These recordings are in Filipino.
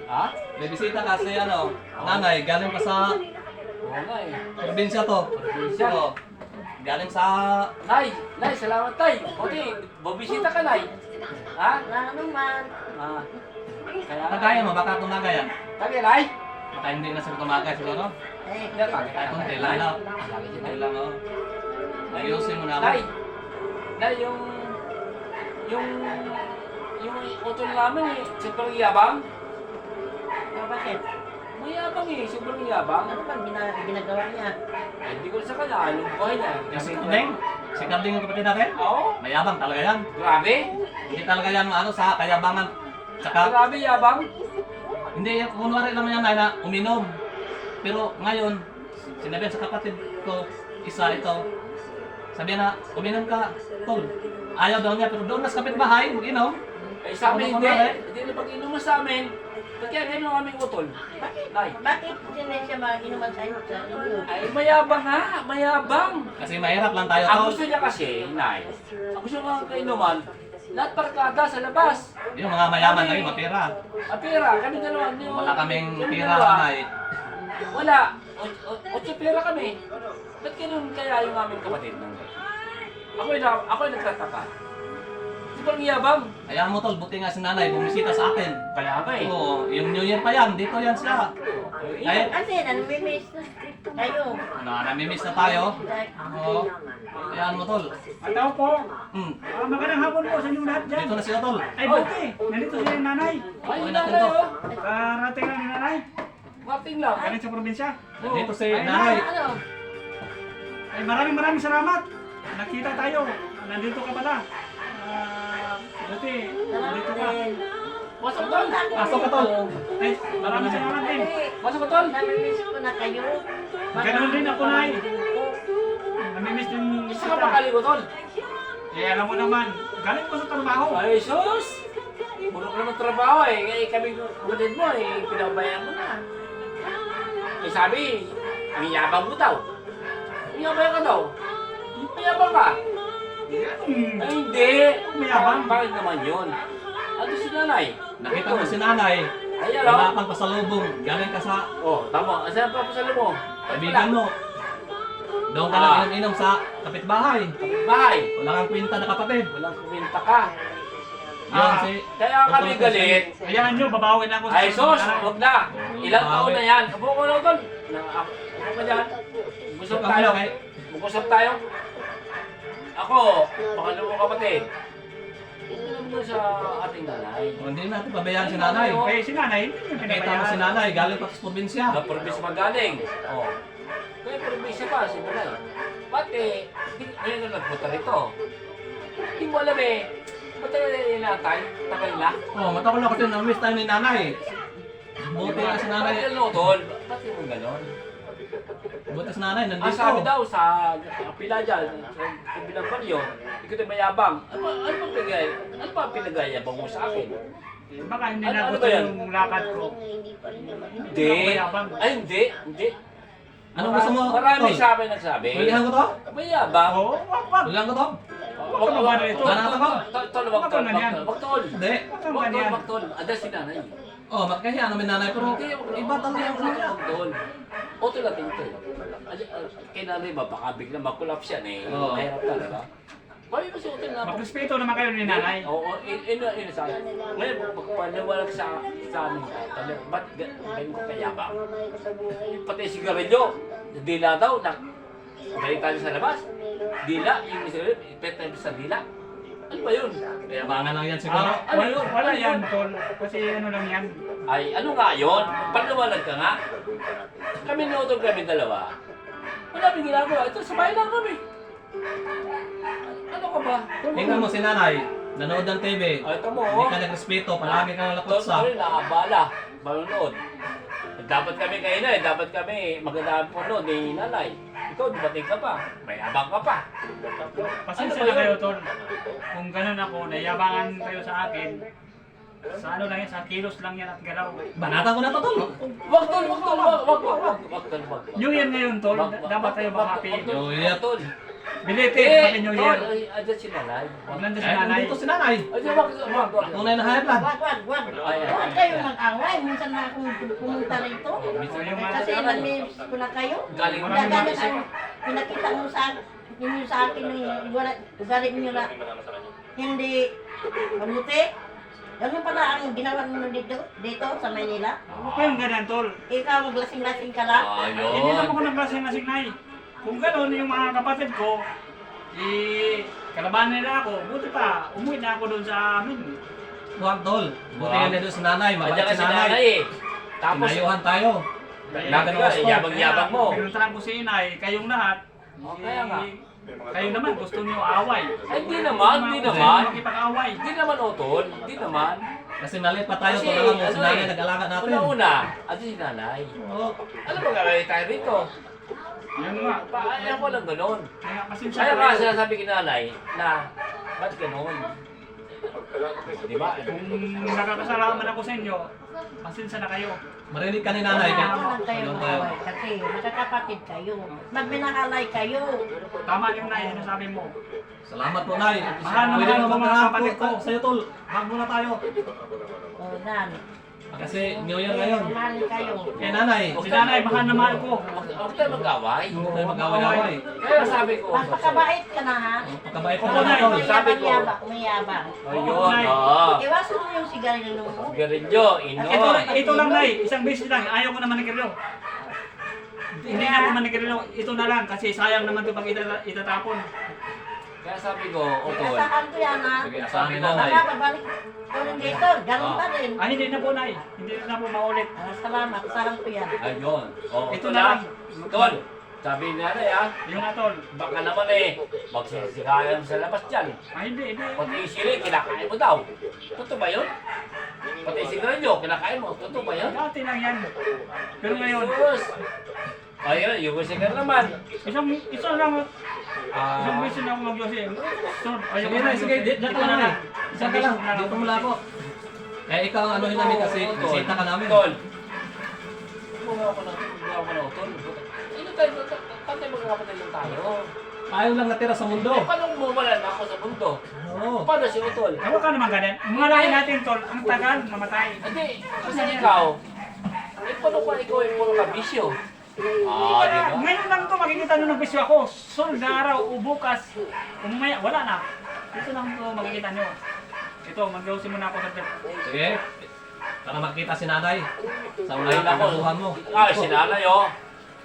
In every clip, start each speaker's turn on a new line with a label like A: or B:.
A: Ha?
B: May bisita kasi ano, nanay, galing pa sa
A: Oo nga eh.
B: probinsya to.
A: Probinsya.
B: Oo. Galing sa...
A: Nay, salamat tay. Buti, bubisita ka nay. Ha?
C: Wala naman.
A: Ah. Kaya
B: Tagayan mo, baka tumagayan.
A: Tagay nay.
B: Baka hindi na sila tumagay siguro.
C: Eh,
A: Hindi, tagay tayo.
B: Kunti lang lang.
A: Tagay si
B: Kunti
A: nay.
B: lang, oh. Ayusin mo na ako.
A: Nay, nay, yung utol namin eh, sobrang yabang.
C: bakit?
A: Mayabang eh, sobrang yabang.
C: Ano bang ginagawa niya?
A: Eh, hindi ko sa kanya, anong buhay niya.
B: Kasi Karding, si Karding yung kapatid natin.
A: Oo,
B: Mayabang talaga yan.
A: grabe.
B: Hindi talaga yan ano, sa kayabangan. Tsaka,
A: Grabe yabang.
B: hindi, kunwari lang yan na uminom. Pero ngayon, sinabihan sa kapatid ko, isa ito, sabi na, uminom ka, tol. Ayaw daw niya, pero doon na sa kapitbahay, mag-inom.
A: Eh, sa amin
B: Ano
A: hindi.
B: kunwari?
A: Hindi na pag-inuman sa amin. Kaya ganyan ang aming utol. Nay.
C: Bakit hindi siya mag-inuman sa inyo?
A: Ay, mayabang nga, mayabang.
B: Kasi mahirap lang tayo,
A: Ang
B: tol.
A: gusto niya kasi, Nay, ang gusto nga kainuman, lahat barkada sa labas.
B: Yung mga mayaman na yun, mapira.
A: Pera, kami dalawa.
B: Wala kaming
A: kami
B: pira,
A: dalawa.
B: nanay.
A: Wala. Otso pera kami. Ba't ganun kaya yung aming kapatid? Ako'y nagtataka. Sobrang yabang.
B: Ayaw mo, tol, buti nga si nanay, bumisita sa akin.
A: Kaya nga eh.
B: Oo, yung New Year pa yan, dito yan siya. Ay,
C: Kasi namimiss na kayo.
B: namimiss na tayo. Oo. Ayan mo, tol.
D: At ako po,
B: Magandang
D: hapon po sa inyong lahat dyan.
B: Dito na siya, tol.
D: Ay, buti. Nandito si nanay.
A: Ay,
B: Okay
A: yun
B: natin
A: na
B: to.
A: oh.
D: Karating lang ni nanay.
A: Martin lang.
D: Galing sa probinsya.
B: Dito si
D: Ay,
B: nanay.
C: Ano?
D: Ay, maraming salamat. Nakita tayo. Nandito ka pala. Buti. Nandito ka.
C: Salamat din.
A: Pasok tol.
B: Pasok ka, tol.
D: Ay, maraming salamat din.
A: Pasok ka tol.
C: Namimiss ko na kayo.
D: Ganun din ako, Nay. Namimiss din
A: Isa ka pa kaligo tol.
D: Eh, alam mo naman, galing ko sa trabaho.
A: Ay, sus! Puro ka naman trabaho eh. Eh, kami kapatid mo eh. Pinabayaan mo na. Eh, sabi, ang yabang mo daw. Ang yabang ka daw. Mayabang ka. Ay, hindi.
D: Mayabang?
A: Bakit naman yun? Ano si nanay?
B: Nakita mo si nanay.
A: Ay,
B: Wala
A: alam.
B: pang pasalubong. Galing ka sa
A: Oh, tama. Asan pa pasalo mo?
B: kaibigan mo. Doon ka lang inom-inom sa kapitbahay.
A: Bahay.
B: Wala kang kwenta na kapatid.
A: Walang kumenta ka.
B: Yun si...
A: Kaya kami galit.
D: Hayaan nyo, babawin ako
A: Ay, sus!
D: nanay.
A: Huwag na. Ilang taon na yan. Apo ko na tol. Ako ka dyan. Mag-usap tayo. Mag-usap tayo. Ako, pakalawa ko kapatid. Hindi naman doon sa ating nanay.
B: Hindi natin pabayaan si nanay.
D: Eh, si nanay,
B: Nakita mo si nanay, galing pa sa probinsya.
A: Na probinsya magaling. Oh. Kaya probinsya pa si nanay. Ba't eh, ngayon na nagpunta rito. Hindi mo alam eh. Ba't tayo inatay? Tagal na?
B: Oh, matagal na kasi na-miss tayo ni nanay. Buti nga si nanay.
A: Ba't ano tol? Ba't yung gano'n?
B: Buti si nanay,
A: Ang
B: nandito.
A: sabi daw sa pila dyan, sa kabilang baryo, ikaw tayo mayabang. Ano pa pinagayabang mo sa akin?
D: baka hindi
A: Ano-
D: na
A: ano
D: gusto
A: ba yan?
D: yung lakad ko.
A: Hindi.
D: Mayabang.
A: Ay, hindi. Hindi.
B: Anong gusto mo,
A: Marami
B: tol?
A: sa akin nagsabi.
B: Hulihan ko to?
A: Mayabang.
D: Oo, wag.
B: Hulihan ko to?
A: Wag
D: ka ba rito?
B: Banata ko?
A: Tol, wag tol. Wag tol.
B: Hindi.
A: Wag tol, wag tol. Adas si nanay.
B: Oh, magkahiya namin nanay, pero iba talaga yung kanya.
A: Wag tol. O tol natin ito. Kay nanay ba, baka bigla mag-collapse yan eh.
B: Oo.
A: Mahirap talaga. Bawi mo si Utol na
D: Magrespeto naman kayo ni nanay.
A: Oo, ino sa akin. Ngayon, magpaniwalag sa amin ka. Ba't ganyan ko kayabang? Pati sigarilyo, dila daw, galing tayo sa labas. Dila, yung sigarilyo, ipet tayo sa dila. Ano ba yun?
B: Kayabangan lang yan siguro.
A: Ano yun?
D: Wala
A: Ano
D: yan,
A: yun?
D: tol. Kasi ano lang yan.
A: Ay, ano nga yun? Paliwalag ka nga. Kami ni Utol kami dalawa. Wala kaming ginagawa. Ito, sa bahay lang kami. Ano ka ba?
B: Tingnan mo si nanay, nanood ng TV.
A: Ay, ito mo,
B: Hindi
A: oh.
B: ka nagrespeto, palagi kang lakot sa.
A: Tol, nakabala. Manonood. Dapat kami kayo na eh. Dapat kami magandaan po noon ni nanay. Ikaw, dumating ka pa. May abang ka pa.
D: Pasensya
A: Ano ba
D: na kayo,
A: yun?
D: tol. Kung ganun ako, nayabangan kayo sa akin. Sa ano lang yan, sa kilos lang yan at galaw.
B: Banata ko na to, tol.
A: Wag tol, wag tol, wag tol, wag tol.
D: New Year ngayon, tol.
A: Wag, wag,
D: Dapat tayo
A: wag,
D: happy.
A: wag, tol,
B: New Year.
A: wag, tol.
D: Belated, Happy New Year.
A: Andyan si nanay.
D: Huwag nandun si
B: Eh,
D: nanay.
B: nandito si nanay.
A: Andyan, wag.
B: Tunay na high blood.
C: Wag.
A: Ay.
C: Huwag kayong mag-away. Minsan na akong pumunta rito.
D: So, yung mga
C: Kasi nami-miss ko na kayo.
A: Galing mo.
C: Kaya ganyan ang pinakita mo sa inyo sa akin ng ugali niyo na hindi mabuti. Ganun pala ang ginawa mo dito sa Manila.
D: Huwag kayong ganyan, tol.
C: Ikaw maglasing-lasing ka lang.
D: Hindi naman
A: Ayun.
D: ako naglasing-lasing, Nay. Kung gano'n yung mga kapatid ko, kalabanan nila ako. Buti pa, umuwi na ako doon sa amin.
B: Huwag tol. Buti yan nandito si nanay.
A: Andyan
B: Mabait
A: ka
B: si
A: si
B: nanay.
A: nanay eh. Tapos,
B: Tinayuhan tayo.
A: lagi ka, yabang-yabang mo.
D: Pinuntahan ko si Inay, kayong lahat.
A: Kaya nga.
D: Kayo naman, gusto niyo away.
A: Ay, hindi naman.
D: Makipag-away.
A: Hindi naman, Otol. Hindi naman.
B: Kasi maliit pa tayo.
A: Kasi,
B: Tol lang mo si
A: ano
B: nanay
A: eh,
B: nag-alaga natin.
A: Una-una, andyan si nanay.
B: Oo.
A: Ano ba gagawin tayo rito?
D: Yun nga.
A: Ayaw ko lang ganun.
D: Kaya pasensya
A: Kaya
D: na
A: nga
D: kayo.
A: sinasabi kay nanay na, ba't ganun? Di ba?
D: Kung nakakasalaman ako sa inyo, pasensya na kayo.
B: Marinig ka ni nanay.
C: Huwag
B: Kaya
C: lang kayo
B: ayun tayo.
C: mag-away kasi magkakapatid kayo. Magminahalay kayo.
D: Tama yung Nay, sinasabi mo.
B: Salamat po, Nay.
D: Mahal na
B: Pwede
D: mahal
B: mo
D: ko mga
B: magkaharap
D: kapatid ko.
B: ko sa'yo, Tol. Hug muna tayo.
C: O, nan.
B: Kasi New Year ngayon.
C: Mahal kayo.
B: Eh, nanay.
D: Si Nanay, mahal na mahal ko.
A: Huwag tayo mag-away.
B: Huwag tayo mag-away-away.
A: Kaya sabi ko,
C: Magpakabait ka na ha.
B: Pagkabait ka
D: Oo,
B: na,
D: Nay.
B: Tol.
A: Sabi ko.
C: Mayabang.
A: ayun,
D: Nay.
C: Iwasan mo yung sigarilyo mo.
A: Garilyo, ino.
D: Ito lang, Nay. Isang beses lang. Ayaw ko na manigarilyo. Hindi na ako manigarilyo. Ito na lang kasi sayang naman ito pag itatapon.
A: Kaya sabi ko, Otol,
C: Asahan ko yan ha.
B: Sige, asahan ni nanay.
C: Baka babalik ko rin dito. Ganun pa rin.
D: Ay, hindi na po, Nay. Hindi na po maulit.
C: Salamat. Asahan ko yan.
A: ayun. Oh,
D: Ito
A: ito
D: na
A: na.
D: lang.
A: Tol, sabi ni nanay ah,
D: Yung atol.
A: baka naman eh, magsisikayan mo sa labas dyan.
D: Ay, hindi.
A: Pati yung sili, kinakain mo daw. Totoo ba yun? Pati yung sigarilyo, kinakain mo. Totoo ba yun?
D: Dati lang yan. Pero ngayon,
A: Sus! Ayun, yung sigarilyo naman.
D: isang lang. Isang beses na ako mag-yosi.
B: Sige, Nay. Sige, diyan ka lang, Nay. Diyan ka lang. Dito mula ako. Eh, ikaw ang anuhin namin kasi bisita ka namin.
A: Tol. Gumawa ko ng Tol. Ano tayo, pati magkakapatid lang tayo.
B: Tayo lang natira sa mundo.
A: Eh, paano bumala na ako sa mundo?
B: Oo.
A: Paano si Utol?
D: Huwag ka naman ganyan. Mga lahi natin, tol, ang tagal, mamatay.
A: Hindi, kasi ikaw, eh, paano pa ikaw ay puro kabisyo? Ah, di ba?
D: Ngayon lang to makikita nyo ng bisyo ako. Sol na araw o bukas. Umaya, wala na. Ito lang to makikita nyo. Ito, mag-yosi muna ako sa trip.
B: Sige. Para makita si nanay. Sa
A: Ay,
B: unang
A: nako.
B: kaguhan mo.
A: Ah, si nanay, oh.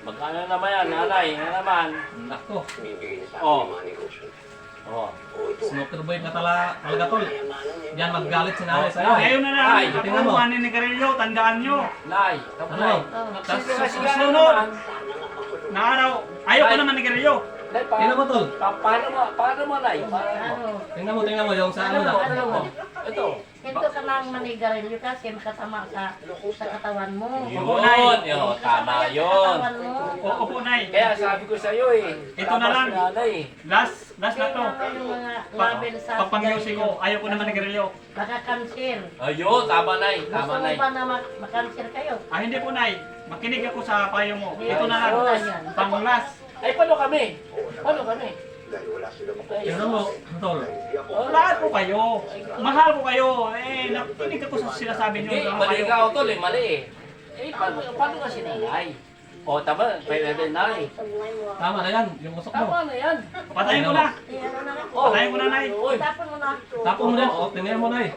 A: Magkano naman yan, nanay, yan naman.
B: Nako.
A: Oh. Oh.
B: Smoker boy ka talaga, Tol. Diyan maggalit si nanay sa'yo.
D: Ngayon na lang,
A: Ay,
B: tingnan mo.
D: ako ni Nigarillo, tandaan nyo.
A: Nay, tapos
B: Ano?
A: nay.
D: Tapos
A: Kasi
D: susunod.
A: naman.
D: Na araw, ayaw ko
A: Ay.
D: naman Nigarillo.
A: Nay,
B: Tingnan mo, Tol.
A: paano mo, nay? Paano mo?
C: Ano?
B: Tingnan mo yung sa ano na.
A: Ano mo? Ito.
C: Ito ka nang manigarilyo kasi makasama sa katawan mo.
A: Yun, yun, tama yun.
C: Katawan mo.
D: Opo, Nay.
A: Kaya sabi ko sa'yo eh.
D: Ito na lang.
A: Nanay.
D: Last na to.
C: Tingnan mo yung mga label sa
D: Pagpang-yosi ko, ayaw ko naman Nigarillo.
C: Baka cancer.
A: Ayun, tama nay,
C: Gusto
A: tama
C: mo
A: nay.
C: ba na makanser kayo?
D: Ah, hindi po, Nay. Makinig ako sa payo mo.
C: Hindi,
D: Ito na lang.
C: yan.
D: Pang-last.
A: Ay, paano kami? Paano kami?
B: Tingnan mo, Tol.
D: Lahat po kayo. Mahal ko kayo. Eh, nakinig ako sa sinasabi nyo.
A: Hindi, mali ka Tol eh, mali eh. Eh, paano nga si nanay? O, tama, pwede din nay.
B: Tama na yan, yung usok mo.
A: Tama na yan.
D: Patayin ko na.
C: Eh, ano na nga?
A: Oh.
D: Patayin ko na, Nay.
A: Uy,
C: Tapon mo na.
B: Tapos mo din, tingnan mo, Nay.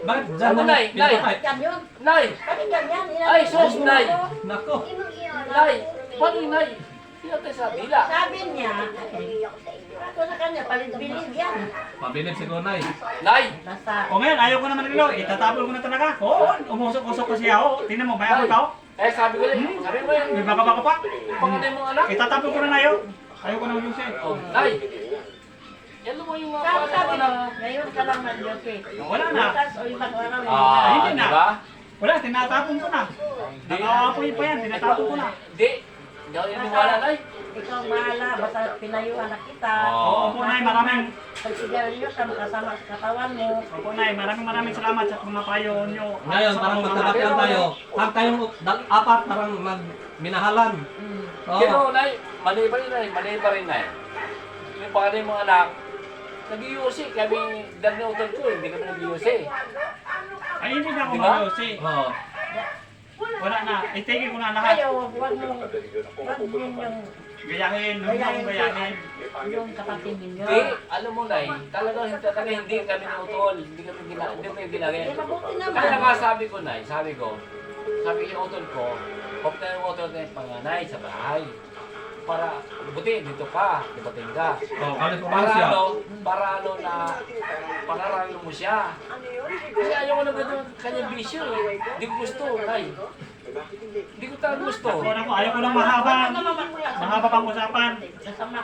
B: Bakit dyan
A: Ako,
B: na
A: Nay, Nay.
B: pinapatay?
C: Yan yun.
A: nay!
C: Bakit ganyan?
A: Ay, sus, Nay.
B: Nako.
A: Nay! Paano yung nay? Sino tayo sa dila?
C: Sabi niya, ako sa kanya, palit-bilid yan.
B: Pabilib siguro, Nay.
A: Nay!
C: Basta,
D: O ngayon, ayaw ko naman nilo. Itatapon ko na talaga. Oo, umusok-usok ko siya. Oo, tingnan mo, mayroon tao.
A: Eh, sabi ko din, sabi mo yan.
D: May baka-baka pa.
A: Panganay mo anak?
D: Itatapon ko na na yun. Ayaw ko na mag-yusi.
A: Oh, nay! Yan mo yung mga
C: sabi
A: paano
C: mo,
A: na.
C: ngayon ka lang mag-yosi.
D: Wala na.
C: Bukas o ibang araw,
A: Ah,
D: hindi
A: di
D: na.
A: ba?
D: Wala, tinatapon ko na. Nakakapoy pa yan, tinatapon ko na.
A: Hindi. Hindi ako iniwala, nay.
C: ikaw bahala, basta pinayuan na kita.
A: Oo.
D: Opo, Nay, maraming
C: Pag-sigarilyo ka, makasama sa katawan mo.
D: Opo, Nay, maraming salamat sa mga payo nyo.
B: Ngayon, parang magkakapian tayo. Hag tayong apat, parang magminahalan.
C: Mm.
B: Oo.
A: Pero, nay, mali pa rin, nay. Mali pa rin, nay. pangalan yung mga anak, nag-iusi. Kami, dahil na utol ko, hindi kami nag-iusi.
D: Ay, hindi na ako
A: Diba?
D: mag-iusi.
B: Oo.
D: Wala na. Itigil ko na lahat.
C: Kayo, wag yun yung
D: Gayahin, huwag na akong gayahin.
C: yung kapatid ninyo.
A: Hindi, alam mo na talaga hindi kami utol. Hindi kami ginagaya.
C: Eh, mabuti naman.
A: Kaya nga sabi ko, Nay, sabi ko yung utol ko, huwag na yung utol na yung panganay sa bahay. Para, buti, dito ka, dumating ka.
B: Oh, kali ko
A: Para
B: siya.
A: para na, pangaralo mo siya. Kasi ayaw ko na gano'n kanyang bisyo eh. Hindi ko gusto, Nay. Hindi ko talaga gusto.
D: Ayaw ko lang mahaba pang usapan.
C: Kasama.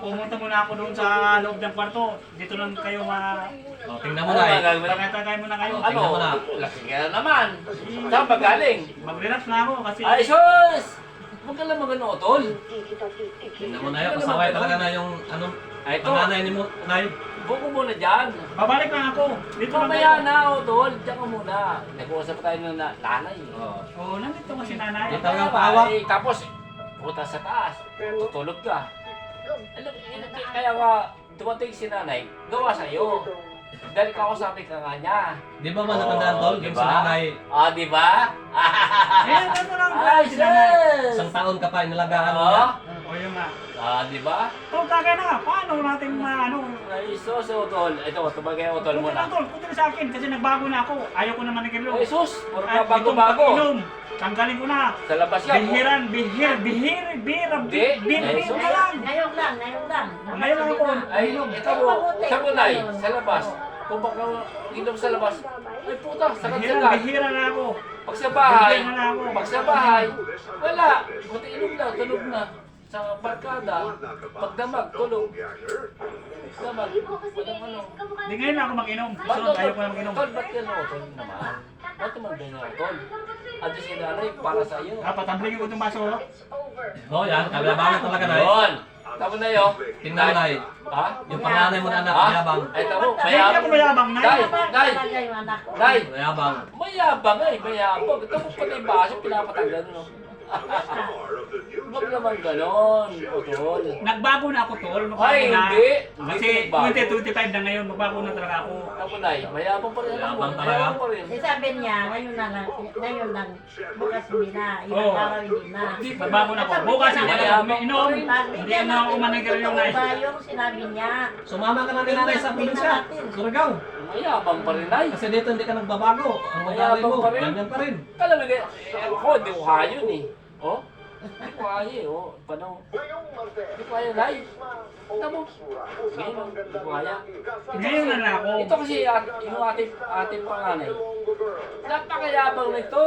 D: Pumunta muna ako doon sa loob ng kwarto. Dito lang kayo
B: Oh, tingnan mo na eh.
D: Tagay muna kayo.
A: Ano?
B: Tingnan mo na.
A: Laki ka na naman. Saan ba galing?
D: Mag-relax na ako kasi
A: Ay, sus! Huwag ka lang magano, utol.
B: Tingnan mo na yun. Pasaway talaga na yung anong
A: Ay, ito.
B: panganay ni mo. Nay.
A: Buko muna dyan.
D: babalik na ako. Dito lang
A: Mamaya
D: kayo.
A: na, utol. Diyan ka muna. Nag-uusap tayo ng nanay.
B: Oo.
D: Oo, nandito kasi nanay.
B: Dito lang paawa.
A: Ay, tapos, puta sa taas. Tutulog ka. Alam, kaya nga, dumating si nanay, gawa sa'yo. Dahil kausapin ka nga niya.
B: Di ba man nakandaan tol? Yung
A: diba?
B: sa nanay,
A: Ah, di ba?
D: Eh, ano lang ba
A: Ay,
D: si nanay?
A: sis!
B: isang taon ka pa inalagaan mo
A: Oo.
B: niya.
D: O yun nga.
A: Ah, di ba?
D: Tol, tagay na. Paano natin ano?
A: Ay, sus, utol. Ito, tumagay ang utol
D: Punta
A: muna.
D: na tol, punta na sa akin kasi nagbago na ako. Ayaw ko naman nagilo.
A: Ay, sus, puro
D: At
A: ka bago-bago.
D: itong pag-inom, tanggalin ko na.
A: Sa labas yan.
D: Bihiran, bira,
A: Hindi. Ay, sus.
D: na lang.
C: Ngayon lang, ngayon lang.
D: Ngayon lang ako.
A: Ay, ito mo, sa kulay, sa labas. Kung baka inom sa labas, ay puta, sakat-sakat.
D: Bihira na ako.
A: Pag sa bahay,
D: Bihira na ako.
A: pag sa bahay, wala. Buti inom na, tulog na. Sa barkada, pagdamag, tulog. Damag, walang ano.
D: Di ngayon na ako mag-inom.
A: Ba't
D: Sunod, ayaw ko na mag-inom.
A: Tol, ba't ka na utol naman? Ba't naman ganyan utol? At si nanay, para sa iyo.
D: Patabligin ko itong baso. oh.
B: Oh, yan. Kabilabangan talaga nay.
A: Yun! Tama na yun.
B: Tingnan mo nay.
A: Ha?
B: Yung panganay mo na anak,
A: Ha?
B: mayabang.
A: Ay, tamo,
D: Hindi ako mayabang, Nay.
A: Nay, Nay,
C: Talaga yung anak ko.
A: Nay,
B: Mayabang.
A: mayabang eh, mayabang. Ito mo pala yung baso, pinapatanggal, no? Huwag naman ganon, utol.
D: Nagbago na ako, tol. Magbago
A: Ay,
D: na.
A: hindi.
D: Kasi
A: Hindi nagbago.
D: 2025 na ngayon, magbago na talaga ako.
A: Ako, Nay, mayabang pa rin ako.
B: Mayabang talaga?
A: Mayabang pa rin.
C: Eh, sabi niya, ngayon lang, bukas hindi na, ibang
D: Oo.
C: araw hindi na.
D: Magbago na ako. Bukas hindi na ako umiinom. Hindi na ako manigil yung Nay.
C: Ba yung sinabi niya?
B: Sumama ka na ni nanay sa probinsya. Surigao.
A: Mayabang pa rin, Nay.
B: Kasi dito hindi ka nagbabago. Ang ugali mo,
A: Mayabang pa rin.
B: ganyan pa rin.
A: Alam mo, ako, hindi ko kaya yun eh. Oh? Hindi ko kaya eh, oh. Paano? Hindi ko kaya, Nay. Tamo. Ngayon, hindi ko kaya.
D: Ngayon na ako.
A: Ito kasi yung ating panganay. Napakayabang nito.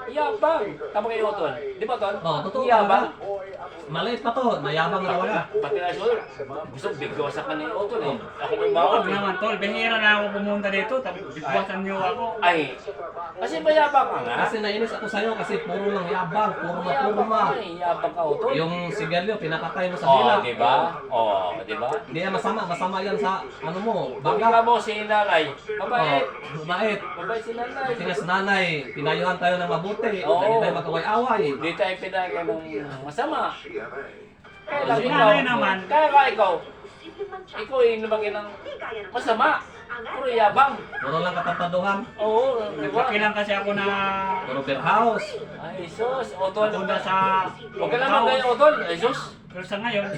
A: Yabang. Tama kayo, Tol. Di ba, Tol?
B: Oh, totoo
A: Yabang.
B: talaga. Maliit pa to, mayabang talaga.
A: Pati na siya, gusto bigyo sa kanil, Tol eh. Ako yung
D: Huwag
A: bawal.
D: naman, tol. Bihira na ako pumunta dito. Tapos bigwasan niyo ako.
A: Ay, kasi mayabang ka nga.
B: Kasi nainis ako sa'yo kasi puro lang yabang, puro
A: Mayabang
B: ma.
A: ka eh. Yabang ka, Tol.
B: Yung sigarilyo, pinakatay mo sa
A: Oh,
B: dila.
A: di ba? Oh, di ba?
B: Hindi yan masama, masama yan sa ano mo,
A: Baga
B: baga.
A: mo si nanay. Mabait.
B: Oh, mabait.
A: Mabait si nanay.
B: Kasi nga sa nanay, pinayuhan tayo ng mabuti.
A: Oo.
B: Hindi tayo mag-away-away.
A: Hindi tayo pinagay ng masama. Kaya lang
D: Si
A: ikaw,
D: nanay naman.
A: kaya ka ikaw yung lumaki ng masama. Puro yabang.
B: Puro lang katapaduhan.
A: Oo, di ba?
D: Naglaki lang kasi ako na
B: Puro beer house.
A: Ay, sus, Otol.
D: punta sa
A: Huwag ka naman kayo, Otol. Ay, sus.
D: Pero sa ngayon,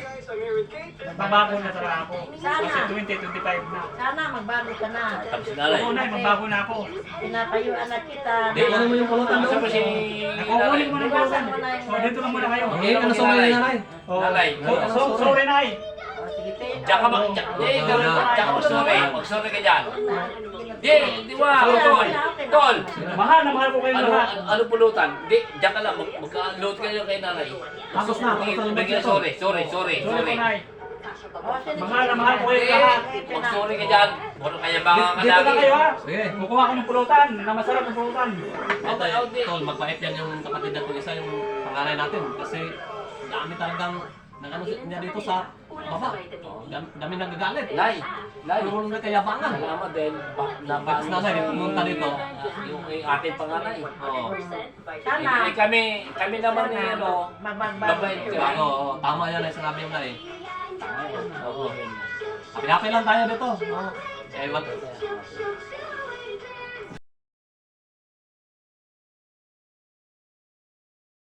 D: magbabago na talaga ako. Kasi 2025 na.
C: Sana magbago ka na.
A: Tapos nanay.
D: Oo, Nay, magbago na ako.
C: Pinapayuan na kita.
A: Di,
B: Ano mo yung pulutan
A: Asa
B: doon?
A: mo si
D: Nakukunin mo
A: nanay?
D: ng pulutan. O, dito lang muna kayo.
B: Ang ngayon ka na sumali na nanay.
D: Oh,
A: Nanay.
D: sorry, Nay.
C: O, sige, pe.
A: Diyan ka mag-sorry. Mag-sorry ka dyan. Di ba, Otol? Tol.
D: Mahal na mahal ko kayo
A: Ano,
D: lahat.
A: ano pulutan? Di, diyan ka lang. Magka-load kayo kay nanay.
B: Tapos na, tapos na
A: Bigyan, sorry.
D: Sorry ko, Nay.
C: O, sige,
D: Mahal na mahal ko kayo
A: Hindi,
D: lahat.
A: mag-sorry ka dyan. Puro kaya baka ka
D: Dito lang kayo, ha.
B: Sige.
D: Kukuha ko ng pulutan. Na masarap ng pulutan.
B: Ito, tol, magpait yan yung kapatid na isa yung pangalan natin. Kasi dami talagang nagano niya dito sa baba. Dami nagagalit.
A: Nay, Nay.
B: Puro na kayabangan.
A: Salamat din.
B: Tapos nanay, pumunta dito.
A: Yung ating panganay.
B: Oo.
C: Sana.
A: Kami naman eh, ano,
C: Magbago.
A: mabait ka.
B: Oo, tama yan ay sinabi mo na eh.
A: Ay,
B: Oo. Happy-happy lang tayo dito. Oo. Eh, what?